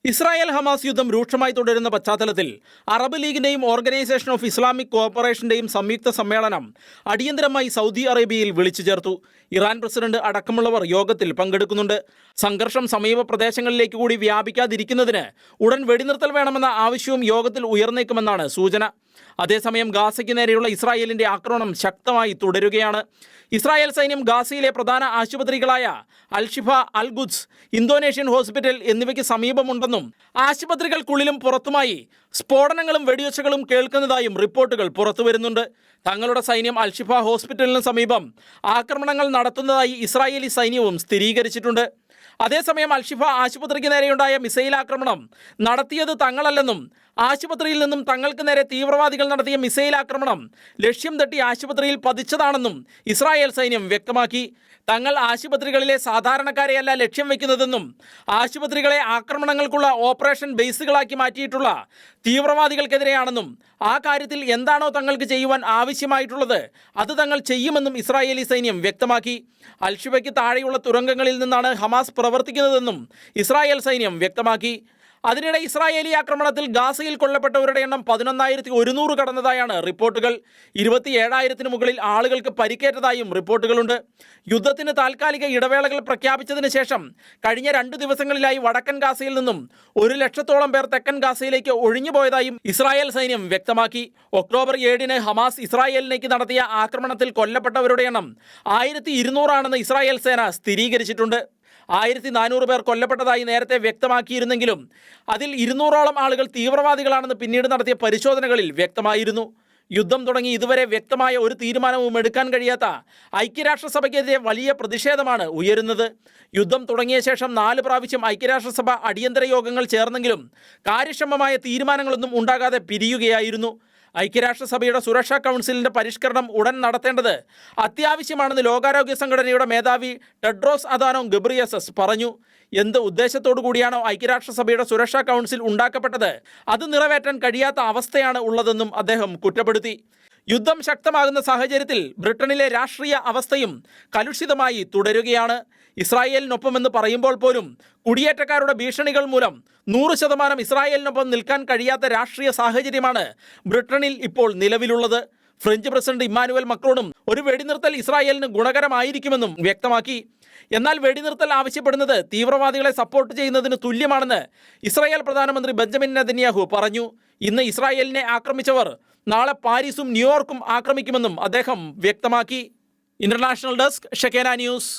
Israel Hamas യുദ്ധം രൂക്ഷമായി തുടരുന്ന പശ്ചാത്തലത്തിൽ അറബ് ലീഗിന്റെയും ഓർഗനൈസേഷൻ ഓഫ് ഇസ്ലാമിക് കോഓപ്പറേഷന്റെയും സംയുക്ത സമ്മേളനം അടിയന്തരമായി സൗദി അറേബ്യയിൽ വിളിച്ചു ചേർത്തു. ഇറാൻ പ്രസിഡന്റ് അടക്കമുള്ളവർ യോഗത്തിൽ പങ്കെടുക്കുന്നുണ്ട്. സംഘർഷം സമീപ പ്രദേശങ്ങളിലേക്ക് കൂടി വ്യാപിക്കാതിരിക്കുന്നതിന് ഉടൻ വെടിനിർത്തൽ വേണമെന്ന ആവശ്യവും യോഗത്തിൽ ഉയർന്നേക്കുമെന്നാണ് സൂചന. അതേസമയം ഗാസയ്ക്ക് നേരെയുള്ള ഇസ്രായേലിന്റെ ആക്രമണം ശക്തമായി തുടരുകയാണ്. ഇസ്രായേൽ സൈന്യം ഗാസയിലെ പ്രധാന ആശുപത്രികളായ അൽ-ഷിഫ, അൽ-ഖുദ്സ്, ഇന്തോനേഷ്യൻ ഹോസ്പിറ്റൽ എന്നിവയ്ക്ക് സമീപമുണ്ടെന്നും ആശുപത്രികൾക്കുള്ളിലും പുറത്തുമായി സ്ഫോടനങ്ങളും വെടിവെച്ചകളും കേൾക്കുന്നതായും റിപ്പോർട്ടുകൾ പുറത്തുവരുന്നുണ്ട്. തങ്ങളുടെ സൈന്യം അൽ-ഷിഫ ഹോസ്പിറ്റലിന് സമീപം ആക്രമണങ്ങൾ നടത്തുന്നതായി ഇസ്രായേലി സൈന്യവും സ്ഥിരീകരിച്ചിട്ടുണ്ട്. അതേസമയം അൽ-ഷിഫ ആശുപത്രിക്ക് നേരെയുണ്ടായ മിസൈൽ ആക്രമണം നടത്തിയത് തങ്ങളല്ലെന്നും ആശുപത്രിയിൽ നിന്നും തങ്ങൾക്ക് നേരെ തീവ്രവാദികൾ നടത്തിയ മിസൈൽ ആക്രമണം ലക്ഷ്യം തട്ടി ആശുപത്രിയിൽ പതിച്ചതാണെന്നും ഇസ്രായേൽ സൈന്യം വ്യക്തമാക്കി. തങ്ങൾ ആശുപത്രികളിലെ സാധാരണക്കാരെയല്ല ലക്ഷ്യം വയ്ക്കുന്നതെന്നും ആശുപത്രികളെ ആക്രമണങ്ങൾക്കുള്ള ഓപ്പറേഷൻ ബേസുകളാക്കി മാറ്റിയിട്ടുള്ള തീവ്രവാദികൾക്കെതിരെയാണെന്നും ആ കാര്യത്തിൽ എന്താണോ തങ്ങൾക്ക് ചെയ്യുവാൻ ആവശ്യമായിട്ടുള്ളത് അത് തങ്ങൾ ചെയ്യുമെന്നും ഇസ്രായേലി സൈന്യം വ്യക്തമാക്കി. അൽ-ഷിഫയ്ക്ക് താഴെയുള്ള തുരങ്കങ്ങളിൽ നിന്നാണ് ഹമാസ് പ്രവർത്തിക്കുന്നതെന്നും ഇസ്രായേൽ സൈന്യം വ്യക്തമാക്കി. അതിനിടെ ഇസ്രായേലി ആക്രമണത്തിൽ ഗാസയിൽ കൊല്ലപ്പെട്ടവരുടെ എണ്ണം 11,100 കടന്നതായാണ് റിപ്പോർട്ടുകൾ. 27,000 മുകളിൽ ആളുകൾക്ക് പരിക്കേറ്റതായും റിപ്പോർട്ടുകളുണ്ട്. യുദ്ധത്തിന് താൽക്കാലിക ഇടവേളകൾ പ്രഖ്യാപിച്ചതിന് ശേഷം കഴിഞ്ഞ 2 ദിവസങ്ങളിലായി വടക്കൻ ഗാസയിൽ നിന്നും 100,000-ഓളം പേർ തെക്കൻ ഗാസയിലേക്ക് ഒഴിഞ്ഞുപോയതായും ഇസ്രായേൽ സൈന്യം വ്യക്തമാക്കി. ഒക്ടോബർ 7-ന് ഹമാസ് ഇസ്രായേലിലേക്ക് നടത്തിയ ആക്രമണത്തിൽ കൊല്ലപ്പെട്ടവരുടെ എണ്ണം 1,200 ആണെന്ന് ഇസ്രായേൽ സേന സ്ഥിരീകരിച്ചിട്ടുണ്ട്. 1,400 പേർ കൊല്ലപ്പെട്ടതായി നേരത്തെ വ്യക്തമാക്കിയിരുന്നെങ്കിലും അതിൽ 200-ഓളം ആളുകൾ തീവ്രവാദികളാണെന്ന് പിന്നീട് നടത്തിയ പരിശോധനകളിൽ വ്യക്തമായിരുന്നു. യുദ്ധം തുടങ്ങി ഇതുവരെ വ്യക്തമായ ഒരു തീരുമാനവും എടുക്കാൻ കഴിയാത്ത ഐക്യരാഷ്ട്രസഭയ്ക്കെതിരെ വലിയ പ്രതിഷേധമാണ് ഉയരുന്നത്. യുദ്ധം തുടങ്ങിയ ശേഷം 4 പ്രാവശ്യം ഐക്യരാഷ്ട്രസഭ അടിയന്തര യോഗങ്ങൾ ചേർന്നെങ്കിലും കാര്യക്ഷമമായ തീരുമാനങ്ങളൊന്നും ഉണ്ടാകാതെ പിരിയുകയായിരുന്നു. ഐക്യരാഷ്ട്രസഭയുടെ സുരക്ഷാ കൗൺസിലിൻ്റെ പരിഷ്കരണം ഉടൻ നടത്തേണ്ടത് അത്യാവശ്യമാണെന്ന് ലോകാരോഗ്യ സംഘടനയുടെ മേധാവി ടെഡ്രോസ് അദാനോം ഗബ്രിയേസസ് പറഞ്ഞു. എന്ത് ഉദ്ദേശത്തോടു കൂടിയാണോ ഐക്യരാഷ്ട്രസഭയുടെ സുരക്ഷാ കൗൺസിൽ ഉണ്ടാക്കപ്പെട്ടത് അത് നിറവേറ്റാൻ കഴിയാത്ത അവസ്ഥയാണ് ഉള്ളതെന്നും അദ്ദേഹം കുറ്റപ്പെടുത്തി. യുദ്ധം ശക്തമാകുന്ന സാഹചര്യത്തിൽ ബ്രിട്ടനിലെ രാഷ്ട്രീയ അവസ്ഥയും കലുഷിതമായി തുടരുകയാണ്. ഇസ്രായേലിനൊപ്പമെന്ന് പറയുമ്പോൾ പോലും കുടിയേറ്റക്കാരുടെ ഭീഷണികൾ മൂലം 100% ഇസ്രായേലിനൊപ്പം നിൽക്കാൻ കഴിയാത്ത രാഷ്ട്രീയ സാഹചര്യമാണ് ബ്രിട്ടനിൽ ഇപ്പോൾ നിലവിലുള്ളത്. ഫ്രഞ്ച് പ്രസിഡന്റ് ഇമ്മാനുവൽ മക്രോണും ഒരു വെടിനിർത്തൽ ഇസ്രായേലിന് ഗുണകരമായിരിക്കുമെന്നും വ്യക്തമാക്കി. എന്നാൽ വെടിനിർത്തൽ ആവശ്യപ്പെടുന്നത് തീവ്രവാദികളെ സപ്പോർട്ട് ചെയ്യുന്നതിന് തുല്യമാണെന്ന് ഇസ്രായേൽ പ്രധാനമന്ത്രി ബെഞ്ചമിൻ നെതന്യാഹു പറഞ്ഞു. ഇന്ന് ഇസ്രായേലിനെ ആക്രമിച്ചവർ നാളെ പാരീസും ന്യൂയോർക്കും ആക്രമിക്കുമെന്നും അദ്ദേഹം വ്യക്തമാക്കി. International desk, Shekinah news.